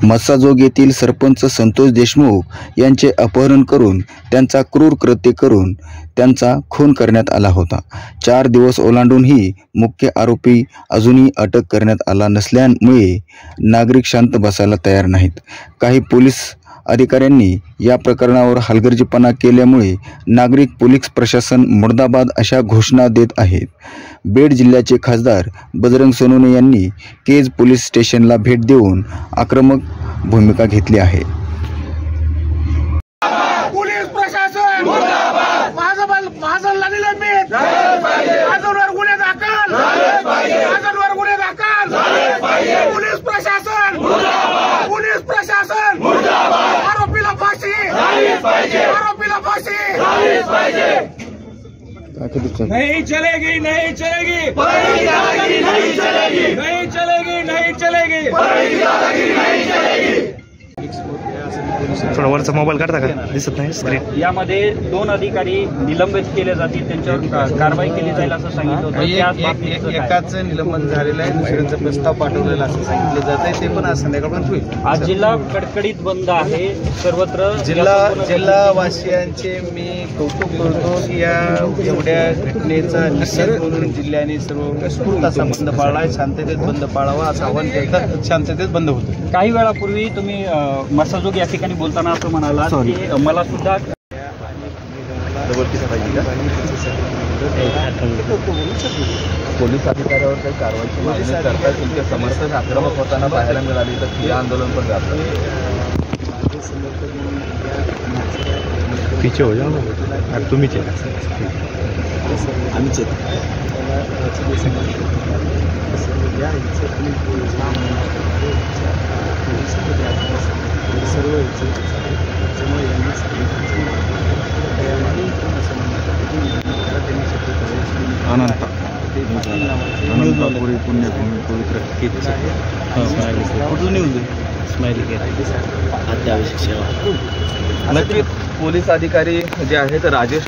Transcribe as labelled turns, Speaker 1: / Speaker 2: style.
Speaker 1: मस्साजोग येथील सरपंच संतोष देशमुख यांचे अपहरण करून त्यांचा क्रूर कृत्य करून त्यांचा खून करण्यात आला होता। 4 दिवस ओलांडूनही मुख्य आरोपी अजूनही अटक करण्यात आला नसल्यामुळे नागरिक शांत बसायला तयार नाहीत। काही पोलीस अधिकाऱ्यांनी या प्रकरणावर हलगर्जीपणा केल्यामुळे नागरिक पोलीस प्रशासन मुर्दाबाद अशा घोषणा देत आहेत। बीड जिल्ह्याचे खासदार बजरंग सोनवणे यांनी केज पोलीस स्टेशनला भेट देऊन आक्रमक भूमिका घेतली आहे।
Speaker 2: पोलीस प्रशासन मुर्दाबाद, माझं लागलेलं मीठ माझ्यावर गुन्हे दाखल झाले पाहिजे, माझ्यावर गुन्हे दाखल झाले पाहिजे। पोलीस प्रशासन मुर्दाबाद, पोलीस प्रशासन मुर्दाबाद, आरोपीला फाशी झालीच पाहिजे, आरोपीला फाशी झालीच पाहिजे। नहीं चलेगी, नहीं चलेगी, नहीं चलेगी, नहीं चलेगी, नहीं चलेगी, नहीं चलेगी, नहीं चलेगी।
Speaker 3: थोड़ा वरचा मोबाईल काढता का, दिसत नाही स्क्रीन।
Speaker 4: यामध्ये 2 अधिकारी निलंबित केले जातील, त्यांच्यावर कारवाई केली जाईल असं सांगितलं होतं।
Speaker 5: एकाच निलंबन झालेलं आहे, दुसऱ्यांचा प्रस्ताव पाठवलेला असं सांगितलं जात आहे, ते पण आज संध्याकाळपर्यंत होईल।
Speaker 4: आज जिल्हा कडकडीत बंद आहे सर्वत्र।
Speaker 5: जिल्हावासियांचे मी कौतुक करतो की या एवढ्या घटनेचा निषेध म्हणून जिल्ह्याने सर्व उत्स्फूर्त असा बंद पाळला आहे। शांततेत बंद पाळावा असं आव्हान केलं, शांततेत बंद होतं।
Speaker 4: काही वेळापूर्वी तुम्ही मस्साजोग या ठिकाणी बोलताना असं म्हणाला की मला सुद्धा
Speaker 6: पोलीस अधिकाऱ्यावर काही कारवाईची मागणी करतात, त्यांचे समर्थक आक्रमक होताना पाहायला मिळाली, तर ठिय्या आंदोलन पण जातं।
Speaker 3: पीछे हो जाओ, तुम्हीच
Speaker 6: आम्हीच अनंतापुरी पुण्यभूमी पवित्र अत्यावश्यक सेवा। नक्कीच पोलीस अधिकारी जे आहेत राजेश